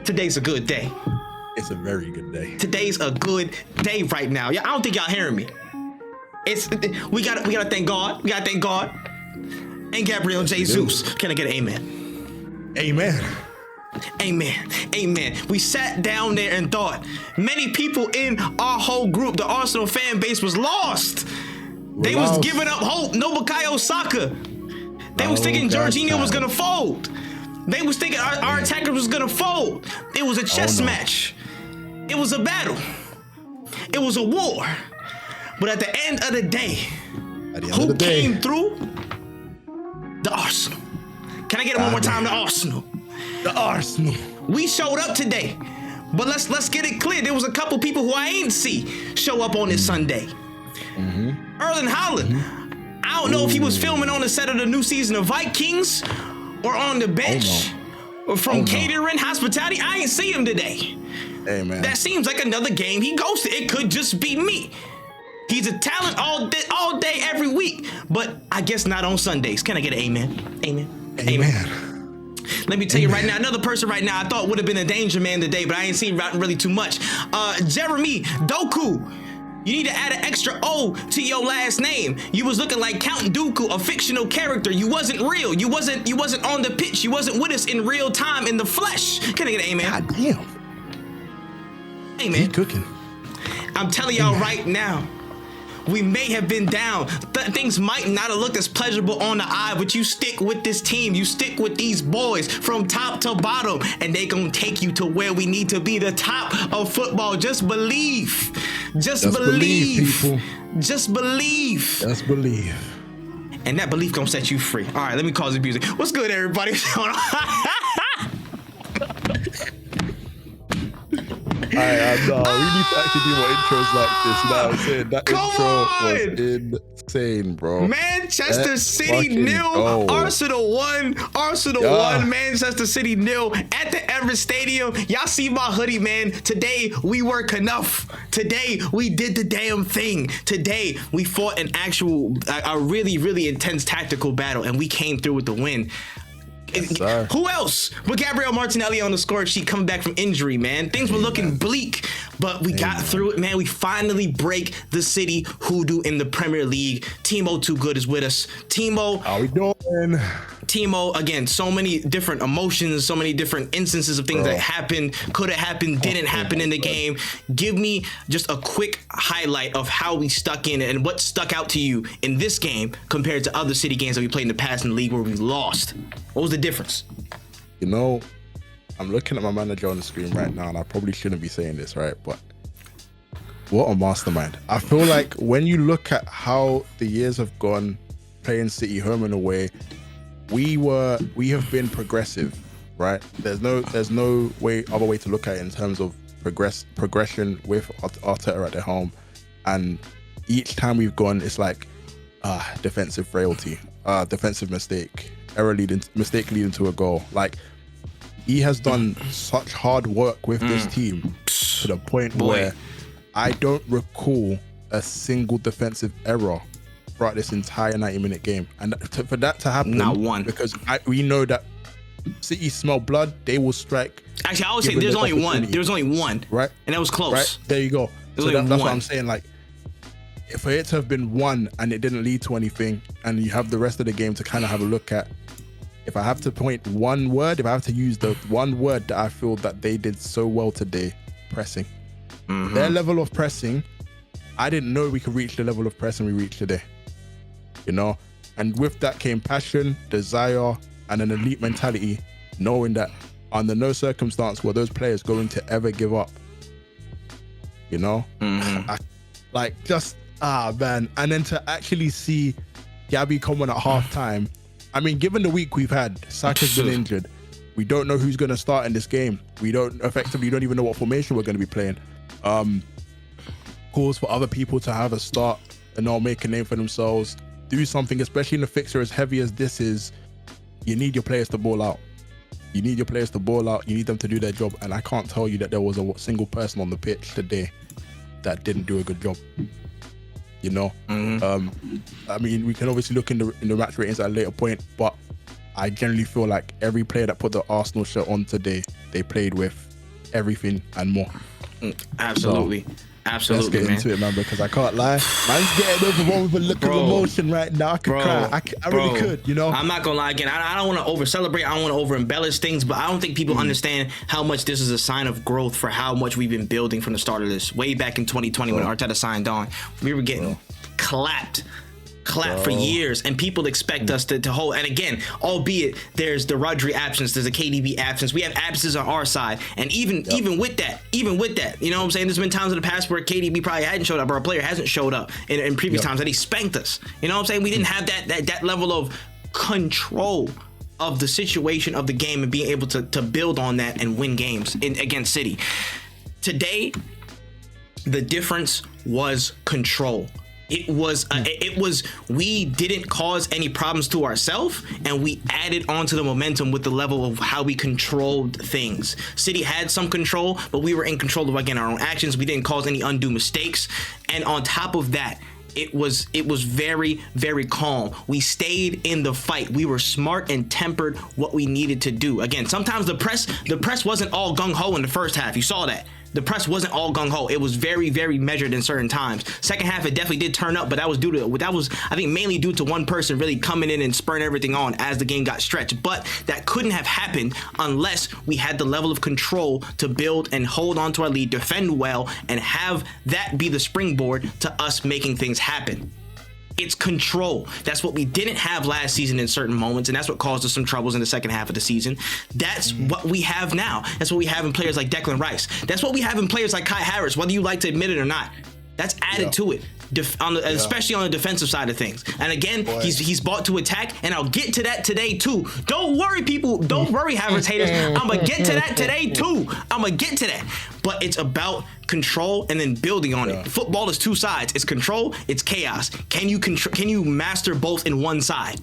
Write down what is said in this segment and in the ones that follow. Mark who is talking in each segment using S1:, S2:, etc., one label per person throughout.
S1: Today's a good day.
S2: It's a very good day.
S1: Today's a good day right now. Yeah, I don't think y'all hearing me. We gotta thank God. We gotta thank God. And Gabriel Jesus. Can I get an amen?
S2: Amen.
S1: Amen. Amen. We sat down there and thought. Many people in our whole group, the Arsenal fan base, was lost. They was giving up hope. No Bukayo Saka. They was thinking Jorginho was gonna fold. They was thinking our attacker was gonna fold. It was a chess match. It was a battle. It was a war. But at the end of the day, who came through? The Arsenal. Can I get it one more time? The Arsenal.
S2: The Arsenal.
S1: We showed up today. But let's get it clear. There was a couple people who I ain't see show up on this Sunday. Erling Haaland. I don't know if he was filming on the set of the new season of Vikings or on the bench or from catering, hospitality. I ain't see him today.
S2: Hey, man.
S1: That seems like another game he ghosted. It could just be me. He's a talent all day, every week, but I guess not on Sundays. Can I get an amen? Amen.
S2: Amen.
S1: Let me tell you right now, another person right now I thought would have been a danger man today, but I ain't seen really too much. Jeremy Doku. You need to add an extra O to your last name. You was looking like Count Dooku, a fictional character. You wasn't real. You wasn't on the pitch. You wasn't with us in real time in the flesh. Can I get an amen?
S2: God damn.
S1: Amen.
S2: He cooking.
S1: I'm telling y'all right now, we may have been down. Things might not have looked as pleasurable on the eye, but you stick with this team. You stick with these boys from top to bottom, and they gonna take you to where we need to be, the top of football. Just believe. Just believe. People. Just believe.
S2: Just believe.
S1: And that belief gonna set you free. All right, let me call the music. What's good, everybody?
S2: We need to actually do more intros like this. You know what I'm saying? That intro was insane, bro.
S1: Manchester City 0, Arsenal 1, Arsenal 1, Manchester City 0 at the Emirates Stadium. Y'all see my hoodie, man. Today we work enough. Today we did the damn thing. Today we fought an actual, a really, really intense tactical battle, and we came through with the win. Yes, who else but Gabriel Martinelli on the score sheet coming back from injury, man? Things were looking bleak, but we got through it, man. We finally break the city hoodoo in the Premier League. TiMO2GuD is with us. Timo,
S2: how we doing?
S1: Timo, again, so many different emotions, so many different instances of things that happened, could have happened, didn't happen in the game. Give me just a quick highlight of how we stuck in and what stuck out to you in this game compared to other City games that we played in the past in the league where we lost. What was the difference?
S2: You know, I'm looking at my manager on the screen right now, and I probably shouldn't be saying this, right? But what a mastermind. I feel like when you look at how the years have gone playing City home and away, we have been progressive, right? There's no other way to look at it in terms of progression with Arteta at the helm. And each time we've gone, it's like defensive frailty, defensive mistake, mistake leading to a goal. Like, he has done such hard work with this team to the point where I don't recall a single defensive error throughout this entire 90-minute game. And for that to happen,
S1: not one,
S2: because we know that City smell blood, they will strike.
S1: Actually, I would say there's only one. There was only one,
S2: right?
S1: And that was close.
S2: Right? There you go. So that's what I'm saying. Like, for it to have been one and it didn't lead to anything, and you have the rest of the game to kind of have a look at. If I have to point one word, if I have to use the one word that I feel that they did so well today, pressing. Their level of pressing, I didn't know we could reach the level of pressing we reached today. You know, and with that came passion, desire, and an elite mentality, knowing that under no circumstance were those players going to ever give up. You know, man. And then to actually see Gabby come on at halftime. I mean, given the week we've had, Saka's been injured. We don't know who's going to start in this game. We don't even know what formation we're going to be playing. Calls for other people to have a start and not make a name for themselves. Do something, especially in a fixture as heavy as this is. You need your players to ball out. You need your players to ball out. You need them to do their job. And I can't tell you that there was a single person on the pitch today that didn't do a good job. You know, I mean, we can obviously look in the match ratings at a later point, but I generally feel like every player that put the Arsenal shirt on today, they played with everything and more.
S1: Absolutely.
S2: So,
S1: absolutely,
S2: let's get into it, man, because I can't lie. Man's getting overwhelmed with a look of emotion right now. I could cry. I really could, you know?
S1: I'm not gonna lie again. I don't want to over celebrate. I don't want to over embellish things, but I don't think people understand how much this is a sign of growth for how much we've been building from the start of this. Way back in 2020 when Arteta signed on, we were getting clapped for years, and people expect us to hold. And again, albeit there's the Rodri absence, there's a KDB absence, we have absences on our side, and even with that, you know what I'm saying, there's been times in the past where KDB probably hadn't showed up, or a player hasn't showed up in previous times that he spanked us. You know what I'm saying? We didn't have that level of control of the situation of the game and being able to build on that and win games against City. Today, the difference was control. It was we didn't cause any problems to ourselves, and we added onto the momentum with the level of how we controlled things. City had some control, but we were in control of, again, our own actions. We didn't cause any undue mistakes, and on top of that, it was very, very calm. We stayed in the fight. We were smart and tempered what we needed to do. Again, sometimes the press wasn't all gung-ho in the first half. You saw that. The press wasn't all gung-ho. It was very, very measured in certain times. Second half, it definitely did turn up, but that was I think mainly due to one person really coming in and spurring everything on as the game got stretched. But that couldn't have happened unless we had the level of control to build and hold on to our lead, defend well, and have that be the springboard to us making things happen. It's control. That's what we didn't have last season in certain moments, and that's what caused us some troubles in the second half of the season. That's what we have now. That's what we have in players like Declan Rice. That's what we have in players like Kai Havertz, whether you like to admit it or not. That's added to it, especially on the defensive side of things. And again, he's bought to attack, and I'll get to that today too. Don't worry, people. Don't worry, Havertz haters. I'm going to get to that today too. I'm going to get to that. But it's about control and then building on it. Football is two sides. It's control, it's chaos. Can you master both in one side?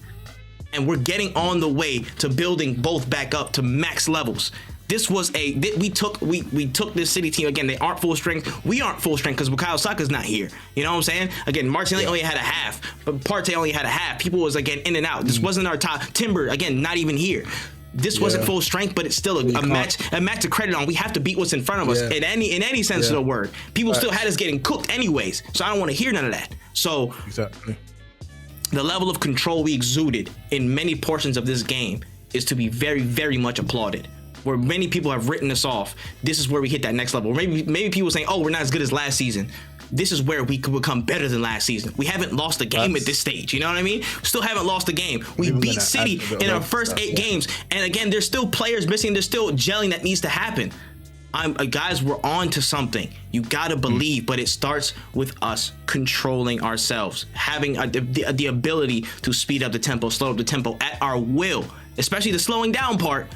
S1: And we're getting on the way to building both back up to max levels. This was we took this City team. Again, they aren't full strength. We aren't full strength because Bukayo Saka's not here. You know what I'm saying? Again, Martinelli only had a half, but Partey only had a half. People was, again, in and out. This wasn't our top. Timber, again, not even here. This wasn't full strength, but it's still a match to credit on. We have to beat what's in front of us in any sense of the word. People still had us getting cooked anyways, so I don't want to hear none of that. So the level of control we exuded in many portions of this game is to be very, very much applauded. Where many people have written us off, this is where we hit that next level. Maybe people saying, "Oh, we're not as good as last season." This is where we could become better than last season. We haven't lost a game at this stage. You know what I mean? Still haven't lost a game. We beat City in our first 8 games. And again, there's still players missing. There's still gelling that needs to happen. Guys, we're on to something. You got to believe, but it starts with us controlling ourselves, having the ability to speed up the tempo, slow up the tempo at our will, especially the slowing down part,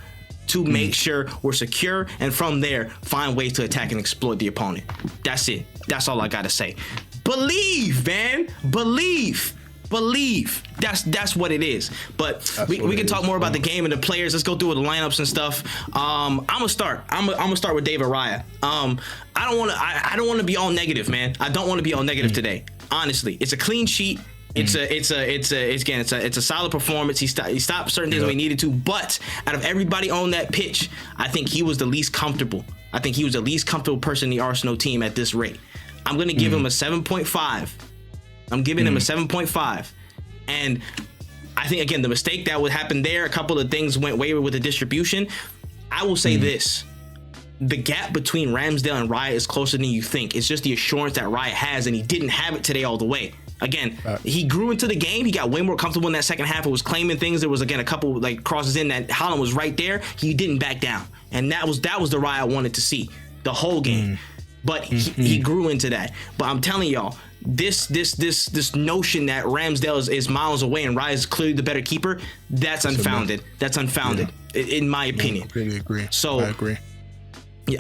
S1: to make sure we're secure, and from there find ways to attack and exploit the opponent. That's it. That's all I gotta say. Believe, man. Believe. That's what it is. But we can talk more about the game and the players. Let's go through the lineups and stuff. I'm gonna start with David Raya. I don't want to be all negative, man. I don't want to be all negative today. Honestly, it's a clean sheet. It's a solid performance. He stopped certain things when he needed to, but out of everybody on that pitch, I think he was the least comfortable. I think he was the least comfortable person in the Arsenal team at this rate. I'm going to give him a 7.5. I'm giving him a 7.5. And I think, again, the mistake that would happen there, a couple of things went wayward with the distribution. I will say this. The gap between Ramsdale and Raya is closer than you think. It's just the assurance that Raya has, and he didn't have it today all the way. Again, he grew into the game. He got way more comfortable in that second half. It was claiming things. There was, again, a couple like crosses in that Haaland was right there. He didn't back down, and that was the Raya I wanted to see the whole game. But he grew into that. But I'm telling y'all, this notion that Ramsdale is miles away and Raya is clearly the better keeper, that's unfounded. That's unfounded, in my opinion.
S2: I completely agree.
S1: So
S2: I agree.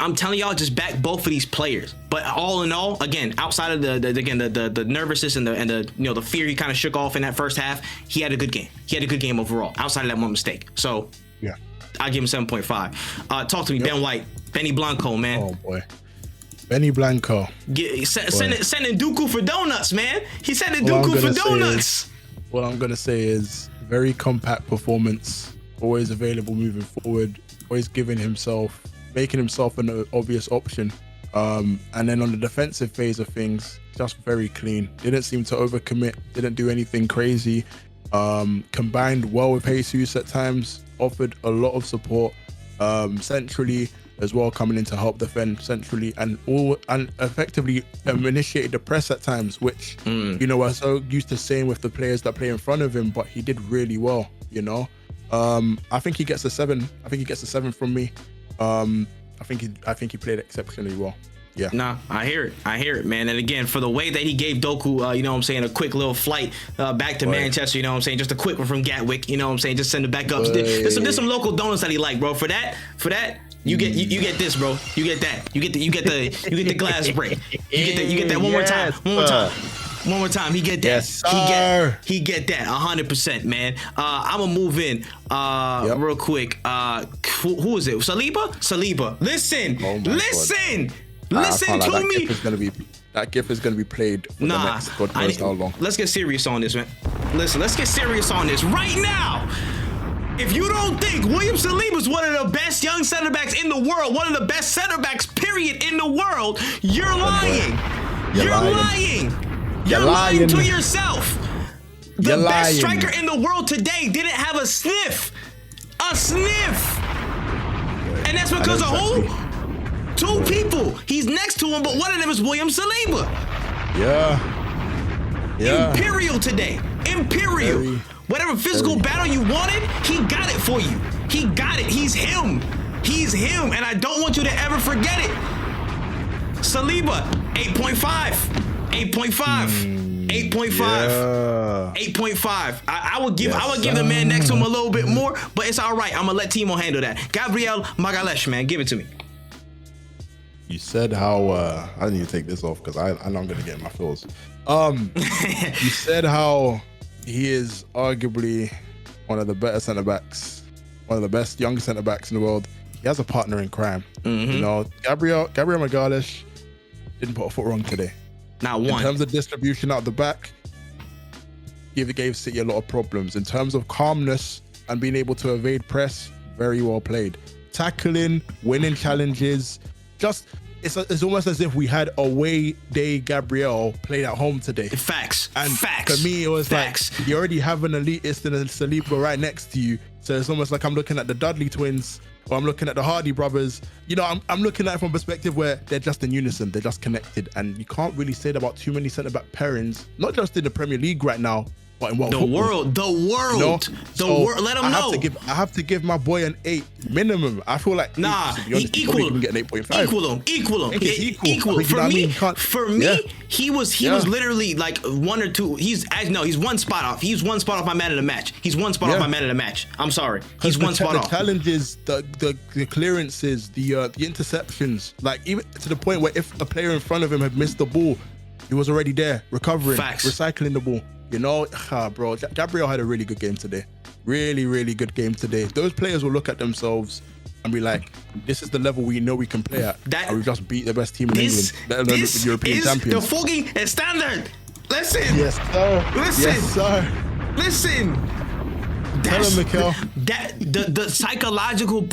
S1: I'm telling y'all, just back both of these players. But all in all, again, outside of the nervousness and the fear he kind of shook off in that first half, he had a good game. He had a good game overall, outside of that one mistake. So I give him 7.5. Talk to me, Ben White, Benny Blanco, man.
S2: Oh boy, Benny Blanco.
S1: Sending Dooku for donuts, man. He sending Dooku for donuts.
S2: What I'm gonna say is very compact performance. Always available moving forward. Always giving himself making himself an obvious option. And then on the defensive phase of things, just very clean. Didn't seem to overcommit. Didn't do anything crazy. Combined well with Jesus at times. Offered a lot of support. Centrally as well, coming in to help defend centrally, and effectively initiated the press at times, which you know, we're so used to saying with the players that play in front of him, but he did really well, you know. I think he gets a 7. I think he gets a 7 from me. I think he played exceptionally well. Yeah.
S1: Nah, I hear it, man. And again, for the way that he gave Doku, you know what I'm saying, a quick little flight back to Manchester, you know what I'm saying, just a quick one from Gatwick, you know what I'm saying, just send it back up. There's some local donuts that he like, bro. For that, you get this, bro. You get that. You get the glass break. You get that one more time. One more time. He get that.
S2: Yes, sir.
S1: He get that 100%, man. I'm gonna move in real quick. Who is it? Saliba. Listen. Listen to me.
S2: That GIF is gonna be played for the next God knows how long.
S1: Let's get serious on this, man. Listen, let's get serious on this right now. If you don't think William Saliba is one of the best young center backs in the world, one of the best center backs, period, in the world, you're lying. You're lying. You're lying to yourself. The best striker in the world today didn't have a sniff. A sniff. And that's because of who? 2 people. He's next to him, but one of them is William Saliba.
S2: Yeah.
S1: Imperial today. Imperial. Whatever physical battle you wanted, he got it for you. He got it. He's him. And I don't want you to ever forget it. Saliba, 8.5. 8.5. 8.5. I would give the man next to him a little bit more, but it's all right. I'm gonna let Timo handle that. GABRIEL Magalhaes, man, give it to me.
S2: You said how I need to take this off because I know I'm gonna get my feels. You said how he is arguably one of the better centre backs, one of the best young centre backs in the world. He has a partner in crime. You know, Gabriel Magalhaes didn't put a foot wrong today.
S1: Not one.
S2: In terms of distribution out the back, gave City a lot of problems. In terms of calmness and being able to evade press, very well played. Tackling, winning challenges, just it's almost as if we had away day Gabriel played at home today.
S1: Facts.
S2: And
S1: Facts.
S2: for me, it was
S1: Facts.
S2: like you already have an elitist and a Saliba right next to you. So it's almost like I'm looking at the Dudley twins or I'm looking at the Hardy brothers. You know, I'm looking at it from a perspective where they're just in unison, they're just connected. And you can't really say that about too many centre-back pairings, not just in the Premier League right now, but in
S1: the world, you know? Let him know.
S2: I have to give my boy an 8 minimum. I feel like
S1: equal him.
S2: Get an 8.5.
S1: Equal him. For me, he was literally like 1 or 2. He's one spot off. He's one spot off my man of the match. Off my man of the match. I'm sorry. He's one spot off.
S2: The challenges, the clearances, the interceptions, like even to the point where if a player in front of him had missed the ball, he was already there recovering, recycling the ball. You know, bro, Gabriel had a really good game today. Really, really good game today. Those players will look at themselves and be like, this is the level we know we can play at. And we just beat the best team in England, let alone the European champions.
S1: The fucking standard. Listen.
S2: Yes, sir.
S1: Listen.
S2: Yes, sir.
S1: Listen.
S2: Tell him, Mikel.
S1: The psychological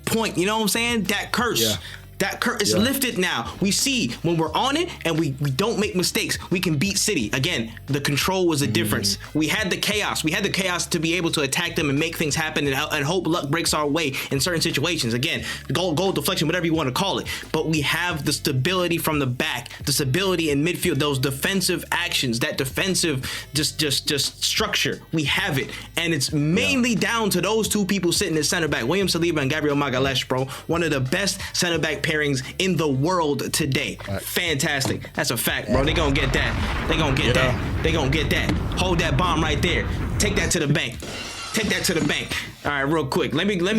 S1: point, you know what I'm saying? That curse.
S2: Yeah.
S1: That curse is lifted now. We see when we're on it and we don't make mistakes, we can beat City. Again, the control was a difference. We had the chaos. We had the chaos to be able to attack them and make things happen and hope luck breaks our way in certain situations. Again, goal deflection, whatever you want to call it. But we have the stability from the back, the stability in midfield, those defensive actions, that defensive just structure. We have it. And it's mainly down to those 2 people sitting at center back, William Saliba and Gabriel Magalhaes, bro. One of the best center back pairings in the world today. Fantastic. That's a fact, bro. They gonna get that. They gonna get that. They gonna get that. Hold that bomb right there. Take that to the bank. Take that to the bank. All right, real quick. Let me get on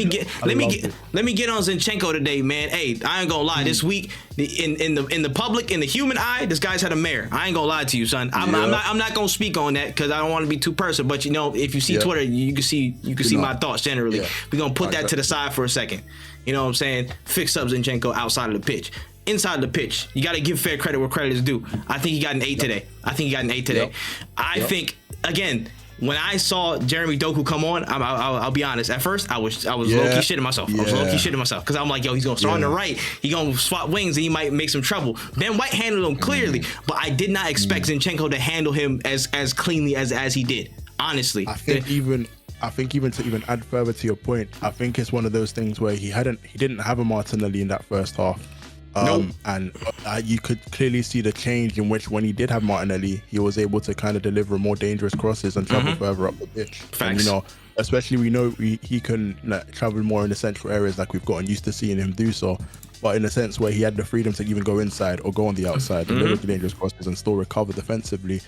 S1: Zinchenko today, man. Hey, I ain't gonna lie. This week, in the public, in the human eye, this guy's had a mare. I ain't gonna lie to you, son. I'm not gonna speak on that because I don't want to be too personal. But you know, if you see Twitter, you can see my thoughts generally. We're gonna put that to the side for a second. You know what I'm saying? Fix up Zinchenko outside of the pitch. Inside the pitch, you got to give fair credit where credit is due. I think he got an 8 today. I think, again, when I saw Jeremy Doku come on, I'll be honest. At first, I was low key shitting myself. I was low key shitting myself because I'm like, yo, he's gonna start on the right. He gonna swap wings and he might make some trouble. Ben White handled him clearly, but I did not expect Zinchenko to handle him as cleanly as he did. Honestly,
S2: I think even to add further to your point, I think it's one of those things where he didn't have a Martinelli in that first half. And you could clearly see the change in which when he did have Martinelli, he was able to kind of deliver more dangerous crosses and travel further up the pitch. And, you know, especially we know he can travel more in the central areas like we've gotten used to seeing him do so. But in a sense where he had the freedom to even go inside or go on the outside, deliver the dangerous crosses and still recover defensively.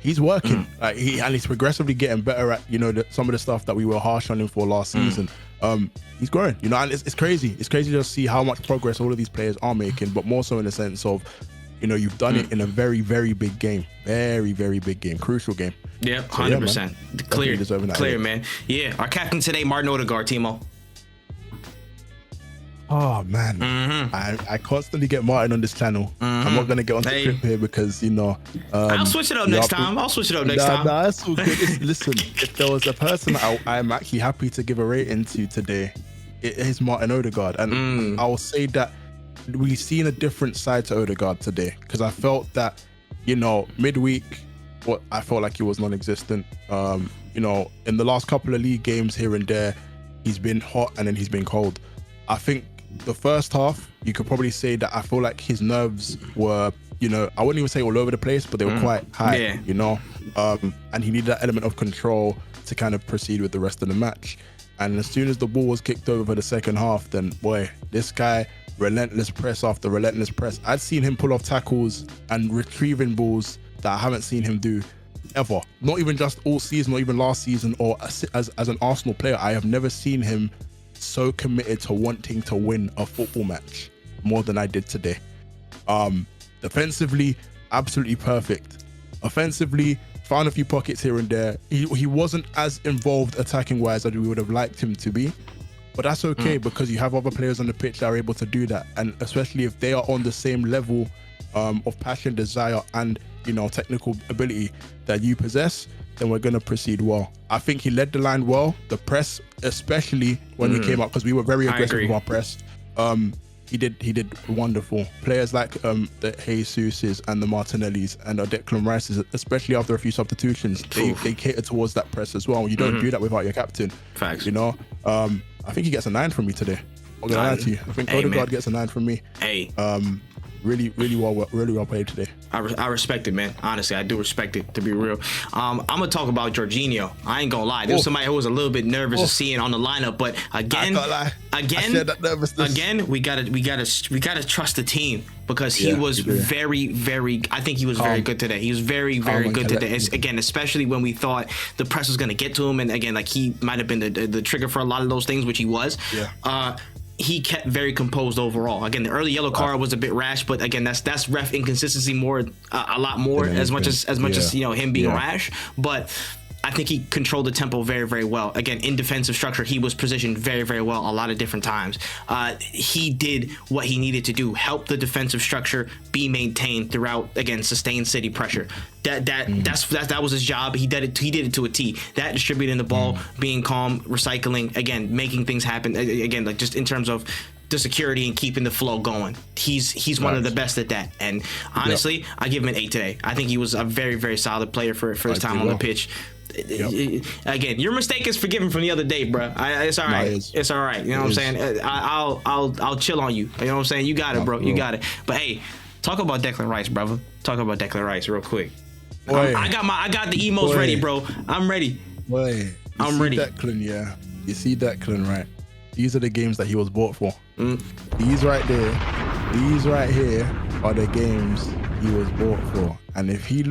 S2: He's working. And he's progressively getting better at, you know, some of the stuff that we were harsh on him for last season. He's growing, you know, and it's crazy. It's crazy to see how much progress all of these players are making, but more so in the sense of, you know, you've done it in a very, very big game. Very, very big game. Crucial game.
S1: Yeah, 100%. Clear, man. Yeah, our captain today, Martin Odegaard, Timo.
S2: Oh man, I constantly get Martin on this channel. I'm not gonna get on the clip here because, you know,
S1: I'll switch it up next time. Nah,
S2: that's all good. Listen, if there was a person I'm actually happy to give a rating to today, it is Martin Odegaard, and I'll say that we've seen a different side to Odegaard today because I felt that, you know, midweek, I felt like he was non-existent. You know, in the last couple of league games here and there, he's been hot and then he's been cold. I think the first half, you could probably say that I feel like his nerves were, you know, I wouldn't even say all over the place, but they were quite high, you know, and he needed that element of control to kind of proceed with the rest of the match. And as soon as the ball was kicked over for the second half, then boy, this guy, relentless press after relentless press. I'd seen him pull off tackles and retrieving balls that I haven't seen him do ever. Not even just all season, or even last season, or as an Arsenal player. I have never seen him so committed to wanting to win a football match more than I did today. Defensively, absolutely perfect. Offensively, found a few pockets here and there. He wasn't as involved attacking wise as we would have liked him to be, but that's okay because you have other players on the pitch that are able to do that, and especially if they are on the same level of passion, desire, and, you know, technical ability that you possess, then we're going to proceed well. I think he led the line well. The press, especially when we came up, because we were very aggressive with our press. He did wonderful. Players like the JESUS's and the Martinellis and the Declan Rice's, especially after a few substitutions, they cater towards that press as well. You don't do that without your captain.
S1: Facts.
S2: You know, I think he gets a 9 from me today. I'm gonna lie to you. I think Odegaard gets a 9 from me. Really well played today.
S1: I respect it, man. Honestly, I do respect it, to be real. I'm gonna talk about Jorginho. I ain't gonna lie. There was somebody who was a little bit nervous of seeing on the lineup, but again, we gotta trust the team because he was very. I think he was very good today. He was very good today. Again, especially when we thought the press was gonna get to him, and again, like he might have been the trigger for a lot of those things, which he was. He kept very composed overall. Again, the early yellow card was a bit rash, but again, that's ref inconsistency a lot more as much as you know, him being rash. But I think he controlled the tempo very well. Again, in defensive structure, he was positioned very well a lot of different times. He did what he needed to do, help the defensive structure be maintained throughout, again, sustained City pressure. That was his job. He did it to a T. That distributing the ball, being calm, recycling, again, making things happen. Again, like just in terms of the security and keeping the flow going. He's one of the best at that. And honestly, I give him an 8 today. I think he was a very solid player for his time on the pitch. Again, your mistake is forgiven from the other day, bro. It's all right. It's all right. You know what I'm saying? I'll chill on you. You know what I'm saying? You got it, bro. You got it. But hey, talk about Declan Rice, brother. Talk about Declan Rice real quick. I got the emos ready, bro. I'm ready. I'm ready.
S2: Declan, yeah. You see Declan, right? These are the games that he was bought for. These right here are the games he was bought for. And if he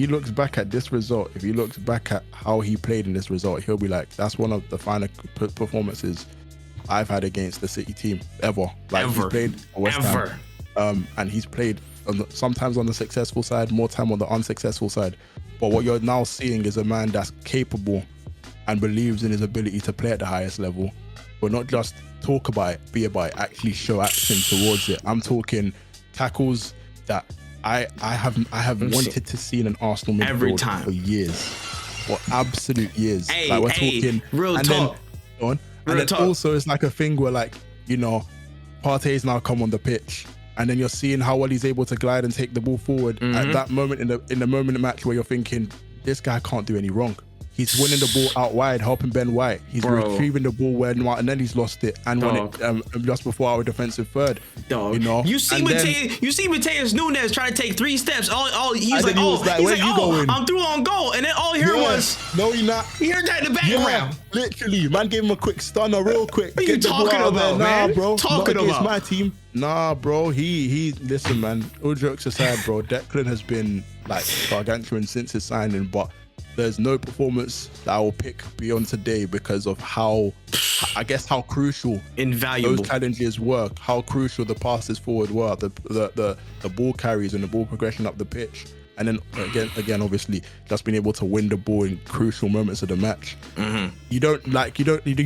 S2: looks back at this result, if he looks back at how he played in this result, he'll be like, that's one of the finer performances I've had against the City team ever. He's played West Ham, and he's played sometimes on the successful side, more time on the unsuccessful side. But what you're now seeing is a man that's capable and believes in his ability to play at the highest level, but not just talk about it, be about it, actually show action towards it. I'm talking tackles that I have wanted to see in an Arsenal midfield for years. for absolute years.
S1: Hey,
S2: like we're talking
S1: real
S2: and
S1: talk.
S2: Then, and then also it's like a thing where like, you know, Partey's now come on the pitch, and then you're seeing how well he's able to glide and take the ball forward at that moment in the moment of the match where you're thinking, this guy can't do any wrong. He's winning the ball out wide, helping Ben White. He's retrieving the ball when Martinelli's lost it and won it just before our defensive third.
S1: Dog.
S2: You know,
S1: you see Mateus Nunes trying to take 3 steps. He's like, I'm through on goal, and then all he heard was,
S2: no, you're not.
S1: He heard that in the background.
S2: Yeah, literally, man gave him a quick stunner, real quick.
S1: What are you talking about, man?
S2: Nah, bro.
S1: Talking
S2: not
S1: about
S2: my team. Nah, bro. He. Listen, man. All jokes aside, bro. Declan has been like gargantuan since his signing, but there's no performance that I will pick beyond today because of how crucial,
S1: invaluable
S2: those challenges were, how crucial the passes forward were, the ball carries and the ball progression up the pitch, and then again, obviously, just being able to win the ball in crucial moments of the match. You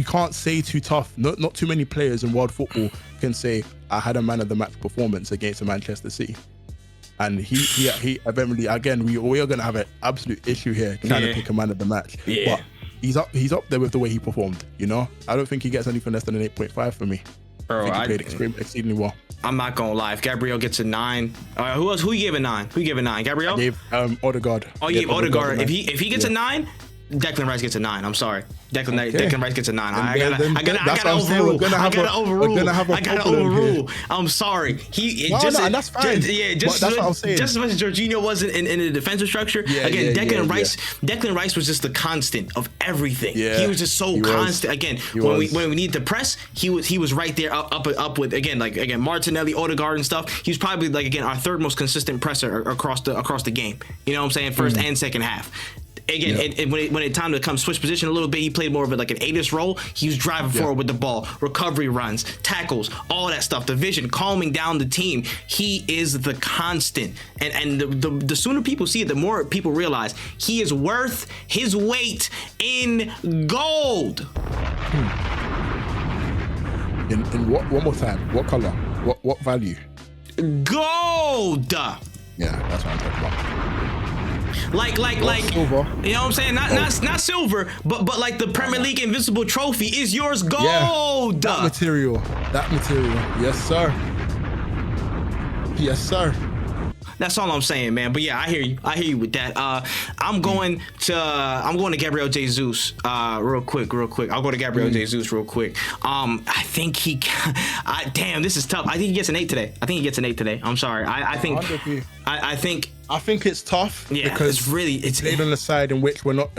S2: can't say too tough. Not too many players in world football can say I had a man of the match performance against a Manchester City. And he eventually, again, we are going to have an absolute issue here trying to pick a man of the match.
S1: Yeah.
S2: But he's up there with the way he performed, you know? I don't think he gets anything less than an 8.5 for me.
S1: Bro,
S2: I think he played exceedingly well.
S1: I'm not going to lie. If Gabriel gets a 9, who else? Who you gave a 9? Who you gave a 9? Gabriel?
S2: I gave Odegaard.
S1: Oh, you gave Odegaard. If he gets a 9, Declan Rice gets a 9. I'm sorry. Declan Rice gets a 9. I gotta overrule. I'm sorry.
S2: That's fine.
S1: Just as much as Jorginho wasn't in the defensive structure. Declan Rice was just the constant of everything.
S2: Yeah,
S1: he was just so constant. Again, when we need to press, he was right there up with Martinelli, Odegaard and stuff. He was probably our third most consistent presser across the game. You know what I'm saying? First and second half. Again, and when it time to come switch position a little bit, he played more of an 8-ish role. He was driving forward with the ball, recovery runs, tackles, all that stuff, the vision, calming down the team. He is the constant. And the sooner people see it, the more people realize he is worth his weight in gold.
S2: In what? One more time. What color? What value?
S1: Gold.
S2: Yeah, that's what I'm talking about.
S1: Like
S2: silver.
S1: You know what I'm saying? Not silver, but like the Premier League Invincible Trophy is yours gold.
S2: Yeah, that material. Yes, sir. Yes, sir.
S1: That's all I'm saying, man. But yeah, I hear you with that. I'm going to Gabriel Jesus real quick. I'll go to Gabriel Jesus real quick. I think damn, this is tough. I think he gets an 8 today. I'm sorry. I think
S2: it's tough because it's played on the side in which we're not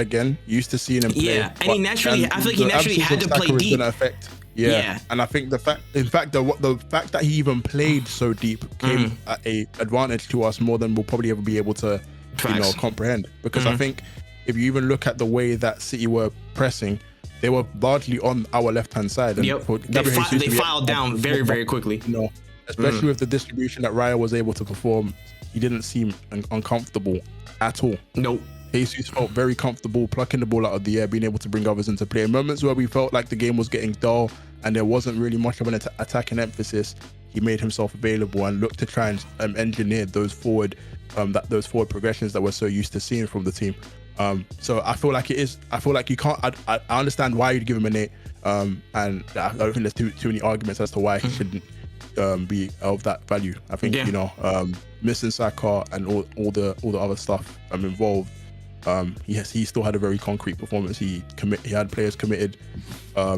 S2: used to seeing him play.
S1: Yeah, and I feel like he naturally had to play deep.
S2: Yeah, and I think the fact that he even played so deep came at a advantage to us more than we'll probably ever be able to, comprehend. Because I think if you even look at the way that City were pressing, they were largely on our left-hand side. And
S1: they filed down very, very quickly.
S2: Especially with the distribution that Raya was able to perform, he didn't seem uncomfortable at all.
S1: Nope.
S2: Jesus felt very comfortable plucking the ball out of the air, being able to bring others into play. In moments where we felt like the game was getting dull and there wasn't really much of an attacking emphasis, he made himself available and looked to try and engineer those forward progressions that we're so used to seeing from the team. So I feel like you can't. I understand why you'd give him an 8, and I don't think there's too many arguments as to why he shouldn't be of that value. I think missing Saka and all the other stuff involved. He still had a very concrete performance. He had players committed.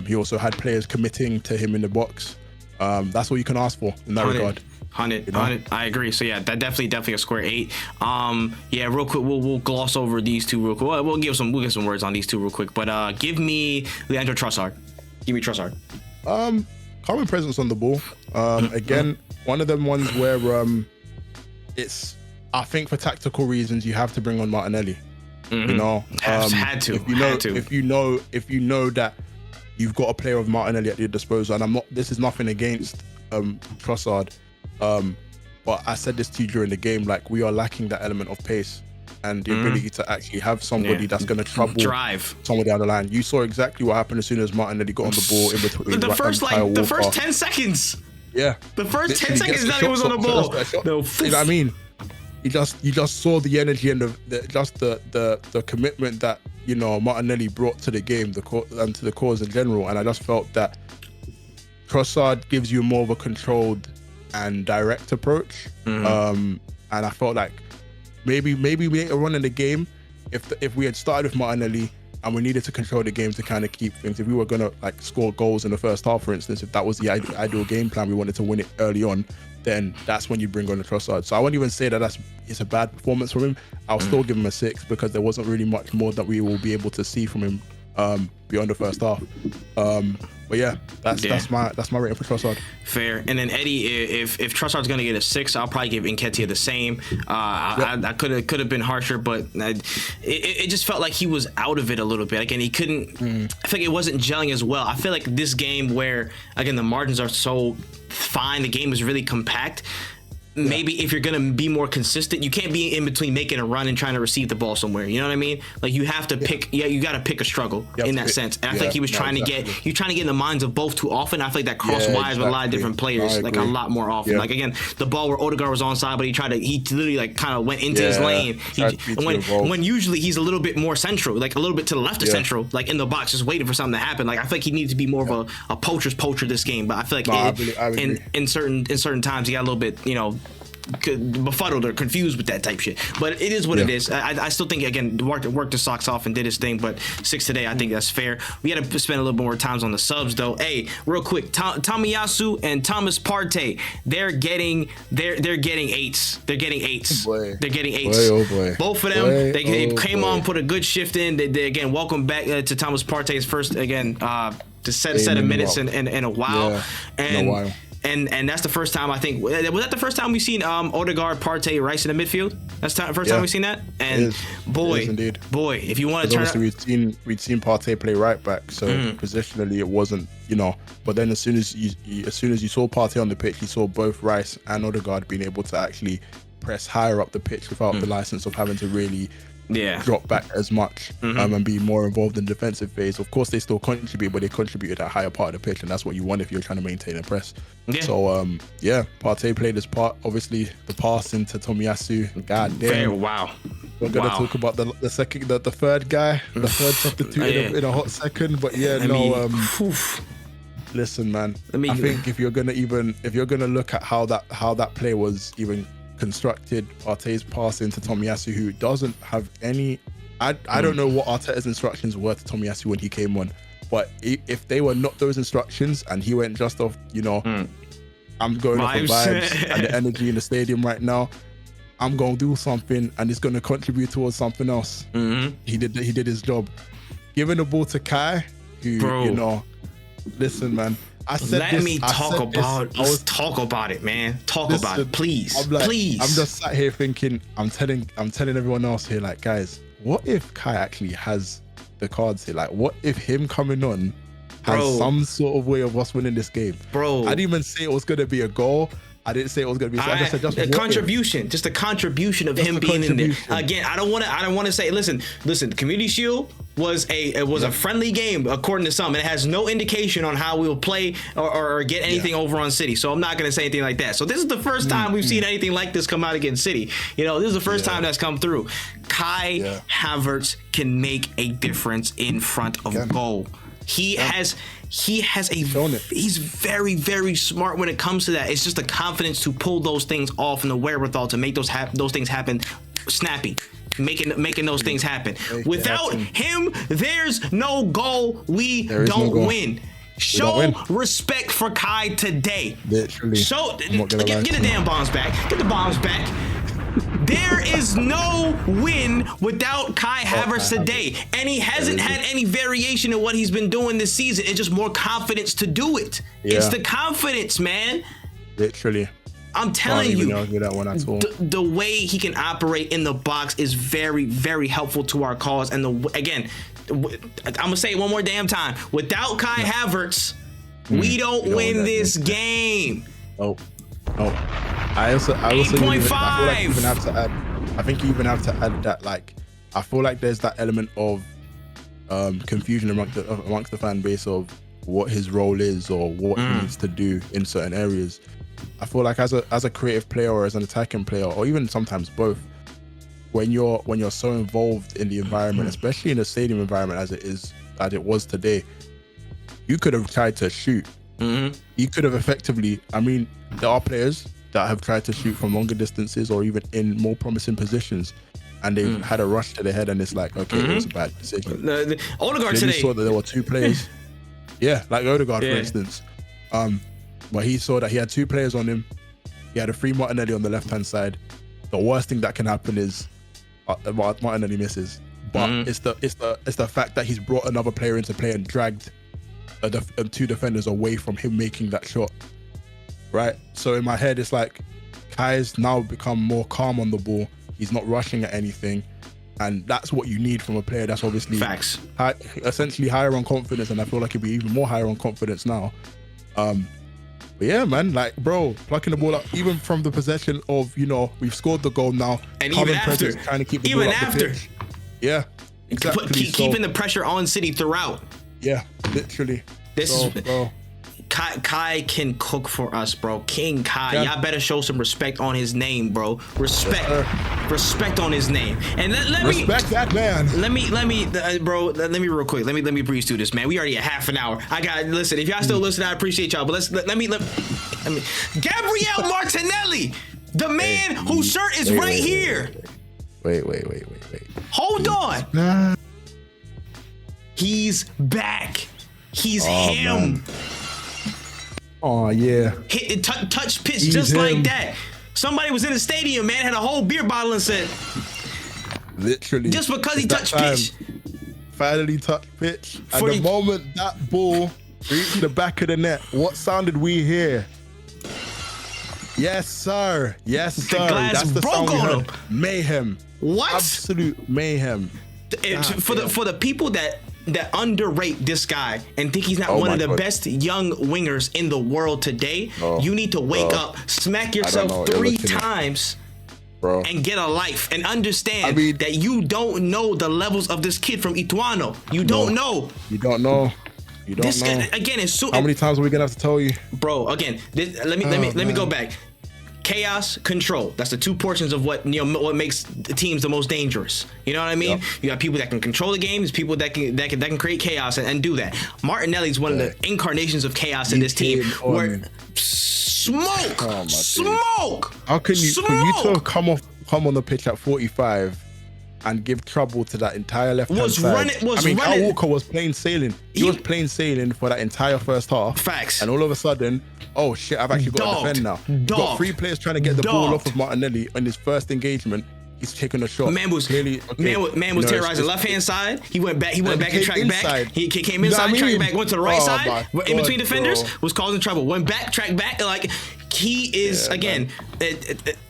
S2: He also had players committing to him in the box. That's all you can ask for in that regard.
S1: 100. I agree. So yeah, that definitely a square 8. Yeah, real quick, we'll gloss over these two real quick. We'll give some words on these two real quick. But give me Leandro Trossard. Give me Trossard.
S2: Common presence on the ball. Again, one of them ones where I think for tactical reasons you have to bring on Martinelli. You know,
S1: had to.
S2: If you know that you've got a player of Martinelli at your disposal, and this is nothing against Trossard, but I said this to you during the game, like we are lacking that element of pace and the ability to actually have somebody that's going to
S1: drive
S2: someone down the line. You saw exactly what happened as soon as Martinelli got on the ball in between.
S1: The first 10 seconds.
S2: Yeah.
S1: The first 10 seconds that he was on the ball.
S2: You know what I mean? You just saw the energy and the commitment that you know, Martinelli brought to the game and to the cause in general. And I just felt that Trossard gives you more of a controlled and direct approach. And I felt like maybe later on in the game, if we had started with Martinelli and we needed to control the game to kind of keep things, if we were gonna like score goals in the first half, for instance, if that was the ideal game plan, we wanted to win it early on, then that's when you bring on the Trossard. So I wouldn't even say that it's a bad performance from him. I'll still give him a 6 because there wasn't really much more that we will be able to see from him beyond the first half. But yeah, that's my rating for Trossard.
S1: Fair. And then Eddie, if Trossard's gonna get a 6, I'll probably give Nketiah the same. I could have been harsher, but it just felt like he was out of it a little bit. Again, he couldn't. I feel like it wasn't gelling as well. I feel like this game, where again the margins are so fine, the game is really compact. Maybe if you're gonna be more consistent, you can't be in between making a run and trying to receive the ball somewhere. You know what I mean? Like you have to pick. Yeah, you got to pick a struggle in that sense. And I think he was trying to get. You're trying to get in the minds of both too often. I feel like that cross wires with a lot of different players, like a lot more often. Like again, the ball where Odegaard was onside, but he literally like kind of went into his lane. When usually he's a little bit more central, like a little bit to the left of central, like in the box, just waiting for something to happen. Like I feel like he needs to be more of a poacher's poacher this game. But I feel like in certain times he got a little bit, you know, befuddled or confused with that type shit, but it is what it is. I still think again worked the socks off and did his thing, but 6 today, I think that's fair. We got to spend a little bit more times on the subs though. Hey, real quick, Tomiyasu and Thomas Partey, they're getting 8s. They're getting 8s. They're getting 8s.
S2: Boy, oh boy.
S1: Both of them, they came on, put a good shift in. They again, welcome back to Thomas Partey's first again to set of minutes in a while. And that's the first time, I think, was that the first time we've seen Odegaard, Partey, Rice in the midfield? That's the first time we've seen that. And boy, if you want to turn,
S2: obviously we'd seen Partey play right back, so positionally it wasn't, you know. But then as soon as you saw Partey on the pitch, you saw both Rice and Odegaard being able to actually press higher up the pitch without the license of having to really drop back as much and be more involved in the defensive phase. Of course, they still contribute, but they contributed at a higher part of the pitch, and that's what you want if you're trying to maintain a press. So, Partey played his part. Obviously, the pass into Tomiyasu. God damn.
S1: Wow.
S2: We're gonna talk about the third guy, the third substitute in a hot second. But listen, man. I think if you're gonna look at how that play was even constructed, Partey's pass into Tomiyasu, who doesn't have any. I don't know what Arteta's instructions were to Tomiyasu when he came on, but if they were not those instructions and he went just off, you know, I'm going off the vibes and the energy in the stadium right now, I'm gonna do something and it's gonna contribute towards something else. He did his job. Giving the ball to Kai, who you know, listen, man.
S1: Let's talk about it, man. About it, please. Please.
S2: I'm just sat here thinking, I'm telling everyone else here, like, guys, what if Kai actually has the cards here? Like, what if him coming on has some sort of way of us winning this game?
S1: Bro,
S2: I didn't even say it was gonna be a goal. I didn't say it was gonna be. I just said a contribution,
S1: just a contribution of him being in there. Again, I don't want to say. Listen. Community Shield was a friendly game according to some, and it has no indication on how we'll play or get anything over on City. So I'm not gonna say anything like that. So this is the first time we've seen anything like this come out against City. You know, this is the first time that's come through. Kai Havertz can make a difference in front of goal. He's very, very smart when it comes to that. It's just the confidence to pull those things off and the wherewithal to make those things happen snappy, making those things happen. Without him, there's no goal. We don't win. Show respect for Kai today.
S2: Literally.
S1: Get the damn bombs back. Get the bombs back. There is no win without Kai Havertz today. And he hasn't had any variation in what he's been doing this season. It's just more confidence to do it. It's the confidence, man.
S2: Literally.
S1: I'm telling you, the way he can operate in the box is very, very helpful to our cause. And again, I'm going to say it one more damn time. Without Kai Havertz, we don't win this game.
S2: I also
S1: 8.5.
S2: I think you even have to add that, like, I feel like there's that element of confusion amongst the fan base of what his role is or what he needs to do in certain areas. I feel like as a creative player or as an attacking player, or even sometimes both, when you're so involved in the environment, especially in a stadium environment as it was today, you could have tried to shoot. You could have effectively, I mean, there are players that have tried to shoot from longer distances or even in more promising positions, and they've had a rush to the head, and it's like, okay, it was a bad decision.
S1: The Odegaard
S2: then
S1: today.
S2: he saw that there were two players. Yeah, like Odegaard, for instance. But he saw that he had two players on him. He had a free Martinelli on the left-hand side. The worst thing that can happen is Martinelli misses. But it's the fact that he's brought another player into play and dragged two defenders away from him making that shot. Right? So in my head, it's like Kai's now become more calm on the ball. He's not rushing at anything. And that's what you need from a player that's obviously
S1: facts.
S2: Essentially higher on confidence, and I feel like he'll be even more higher on confidence now. But yeah, man, like, bro, plucking the ball up, even from the possession of, we've scored the goal now.
S1: And even after.
S2: Trying to keep the ball up the pitch. Yeah, exactly.
S1: Keeping the pressure on City throughout.
S2: Yeah, literally.
S1: Bro. Kai can cook for us, bro. King Kai. Yeah. Y'all better show some respect on his name, bro. Respect on his name. And let me
S2: respect that man.
S1: Let me bro, let me real quick. Let me breeze through this, man. We already at half an hour. Listen, if y'all still listening, I appreciate y'all. But let me Gabriel Martinelli, the man whose shirt is right here.
S2: Wait.
S1: Hold on. He's back. He's him. Man.
S2: Oh yeah.
S1: Hit touch pitch just like that. Somebody was in the stadium, man, had a whole beer bottle and said,
S2: literally,
S1: just because he touched pitch.
S2: Finally touched pitch. At the moment that ball reached the back of the net, what sound did we hear? Yes, sir. Yes, sir. That's the sound we heard. Mayhem.
S1: What?
S2: Absolute mayhem.
S1: For the people that underrate this guy and think he's not one of the best young wingers in the world today, you need to wake up, smack yourself 3 times, bro, and get a life and understand that you don't know the levels of this kid from Ituano. You don't know.
S2: You don't know.
S1: Again,
S2: how many times are we gonna have to tell you,
S1: bro? Again, let me go back. Chaos, control. That's the 2 portions of what makes the teams the most dangerous. You know what I mean? Yep. You got people that can control the game. There's people that can create chaos and do that. Martinelli's one of the incarnations of chaos in this team. Where smoke.
S2: How can you? For you to come on the pitch at 45 and give trouble to that entire left-hand side. Kyle Walker was plain sailing. He was plain sailing for that entire first half.
S1: Facts.
S2: And all of a sudden, oh shit, I've actually got to defend now. You've got 3 players trying to get the ball off of Martinelli on his first engagement. He's taking a shot.
S1: Man was terrorizing left-hand side. He went back and tracked back. He came inside, tracked back, went to the right side, in between defenders, was causing trouble. Went back, tracked back. Like, he is,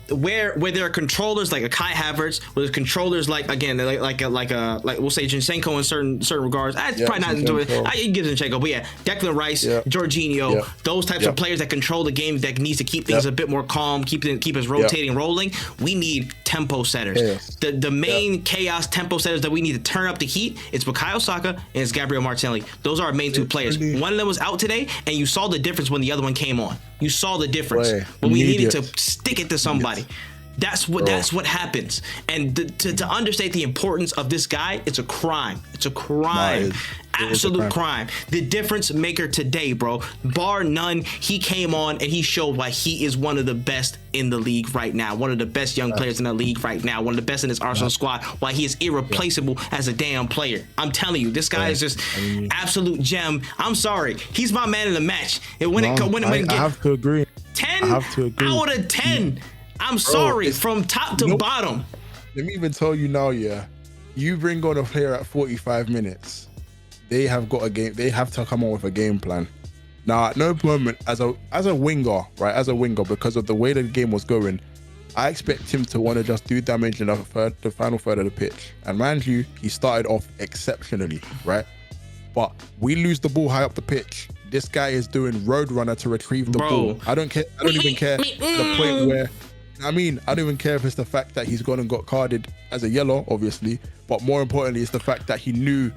S1: where there are controllers like a Kai Havertz, where there's controllers like we'll say Zinchenko in certain regards. Probably not into it. I give Zinchenko, but yeah, Declan Rice, Jorginho, those types of players that control the game, that needs to keep things a bit more calm, keep us rotating, rolling. We need tempo setters. The main chaos tempo setters that we need to turn up the heat. It's Bukayo Saka and it's Gabriel Martinelli. Those are our main 2 players. One of them was out today, and you saw the difference when the other one came on. You saw the difference when we needed to stick it to somebody. That's what happens. And to understate the importance of this guy, it's a crime. It's a crime. Absolute crime. The difference maker today, bro. Bar none, he came on and he showed why he is one of the best in the league right now. One of the best young players in the league right now. One of the best in this Arsenal squad. Why he is irreplaceable as a damn player. I'm telling you, this guy is just absolute gem. I'm sorry. He's my man in the match. And
S2: I have to agree.
S1: 10 out of 10. I'm sorry, from top to bottom.
S2: Let me even tell you now, you bring on a player at 45 minutes, they have got a game. They have to come on with a game plan. Now, at no moment, as a winger, right, because of the way the game was going, I expect him to want to just do damage in the final third of the pitch. And mind you, he started off exceptionally, right? But we lose the ball high up the pitch. This guy is doing roadrunner to retrieve the ball. I don't even care the point where. I don't even care if it's the fact that he's gone and got carded as a yellow, obviously, but more importantly, it's the fact that he knew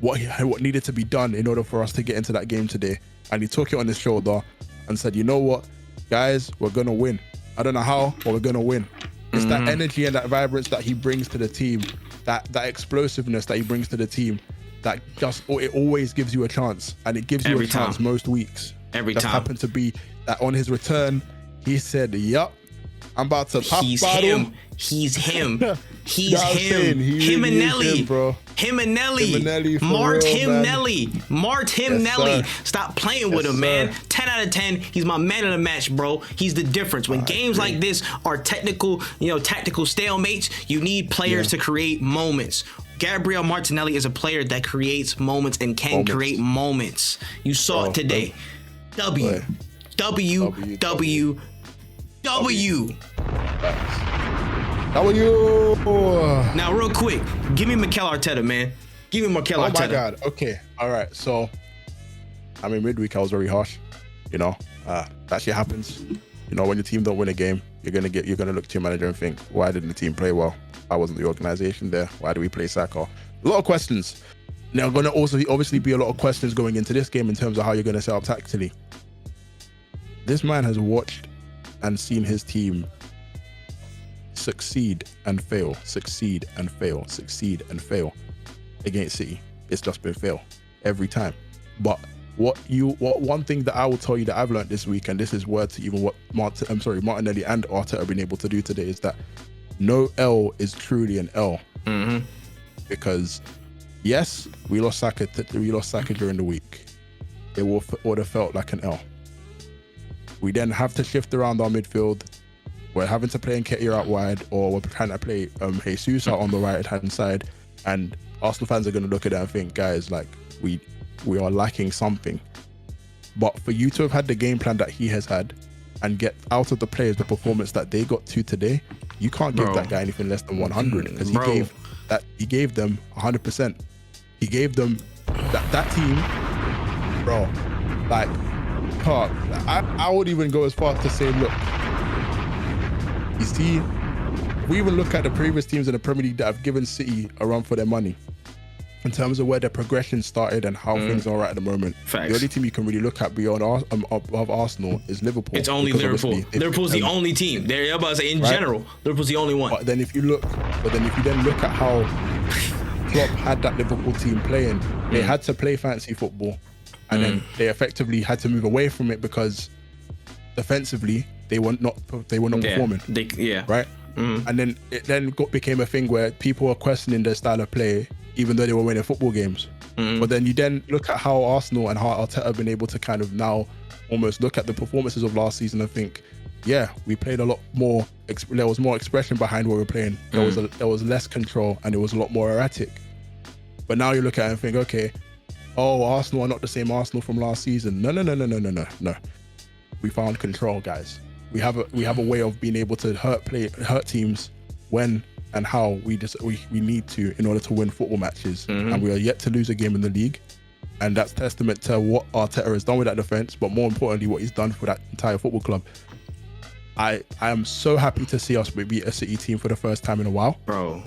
S2: what needed to be done in order for us to get into that game today. And he took it on his shoulder and said, you know what, guys, we're going to win. I don't know how, but we're going to win. It's that energy and that vibrance that he brings to the team, that explosiveness that he brings to the team, that just it always gives you a chance, and it gives you a chance most weeks.
S1: Every
S2: just
S1: time.
S2: Happened to be that on his return, he said, "Yup, I'm about to pop
S1: He's
S2: bottle."
S1: him. He's him. He's
S2: him.
S1: Himonelli.
S2: Bro.
S1: Himonelli. Martinelli. Stop playing with him, man. 10 out of 10. He's my man of the match, bro. He's the difference. When games like this are technical, tactical stalemates, you need players to create moments. Gabriel Martinelli is a player that creates moments and can create moments. You saw it today. W. Now, real quick, give me Mikel Arteta, man. Give me Mikel Arteta.
S2: Oh my God. Okay. All right. So, I mean, midweek I was very harsh. That shit happens. When your team don't win a game, you're gonna look to your manager and think, why didn't the team play well? Why wasn't the organization there? Why do we play Saka? A lot of questions. Now, going to also obviously be a lot of questions going into this game in terms of how you're going to set up tactically. This man has watched and seen his team succeed and fail against City. It's just been fail every time. But one thing that I will tell you that I've learned this week, and this is word to even what Martinelli and Arteta have been able to do today, is that no L is truly an L. Because yes, we lost Saka during the week. It would have felt like an L. We then have to shift around our midfield. We're having to play Nketiah out wide, or we're trying to play Jesus out on the right hand side. And Arsenal fans are going to look at that and think, guys, like we are lacking something. But for you to have had the game plan that he has had and get out of the players the performance that they got to today, you can't give that guy anything less than 100, because he gave them 100%. He gave them that team, bro. Like, I would even go as far as to say, look, you see, we even look at the previous teams in the Premier League that have given City a run for their money in terms of where their progression started and how things are at the moment.
S1: Facts.
S2: The only team you can really look at beyond of Arsenal is Liverpool.
S1: It's only Liverpool. Liverpool's the only team. They're about to say in general, Liverpool's the only one.
S2: But then if you then look at how Klopp had that Liverpool team playing, they had to play fancy football, and then they effectively had to move away from it because defensively they were not performing. Right. And then it became a thing where people were questioning their style of play, even though they were winning football games. But then you then look at how Arsenal and how Arteta have been able to kind of now almost look at the performances of last season and think, yeah, we played a lot more. There was more expression behind what we were playing. There was less control, and it was a lot more erratic. But now you look at it and think, okay, Arsenal are not the same Arsenal from last season. No. We found control, guys. We have a way of being able to hurt teams when and how we need to in order to win football matches. And we are yet to lose a game in the league. And that's testament to what Arteta has done with that defense, but more importantly, what he's done for that entire football club. I am so happy to see us beat a City team for the first time in a while. Bro.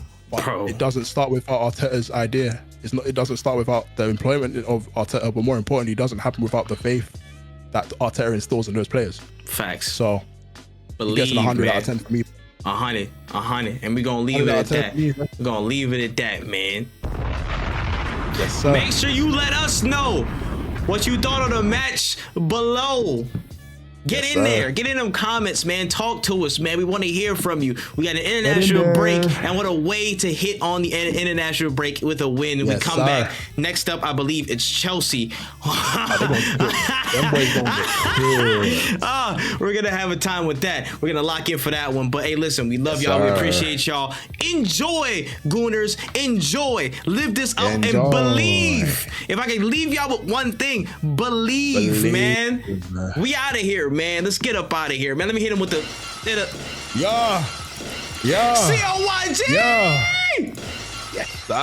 S2: It doesn't start without Arteta's idea. It doesn't start without the employment of Arteta, but more importantly, it doesn't happen without the faith that Arteta instills in those players.
S1: Facts.
S2: So he gets an 100 out of 10 for me.
S1: 100, and we're gonna leave it at that. We're gonna leave it at that, man.
S2: Yes, sir.
S1: Make sure you let us know what you thought of the match below. Get in there. Get in them comments, man. Talk to us, man. We want to hear from you. We got an international break, and what a way to hit on the international break with a win. Yes, we come back. Next up, I believe it's Chelsea. We're going to have a time with that. We're going to lock in for that one. But hey, listen, we love y'all. We appreciate y'all. Enjoy, Gooners. Enjoy. Live this up and believe. If I can leave y'all with one thing, believe. Man. We out of here, man. Let's get up out of here, man. Let me hit him with the
S2: yeah.
S1: COYG.
S2: Yeah. Yes, sir.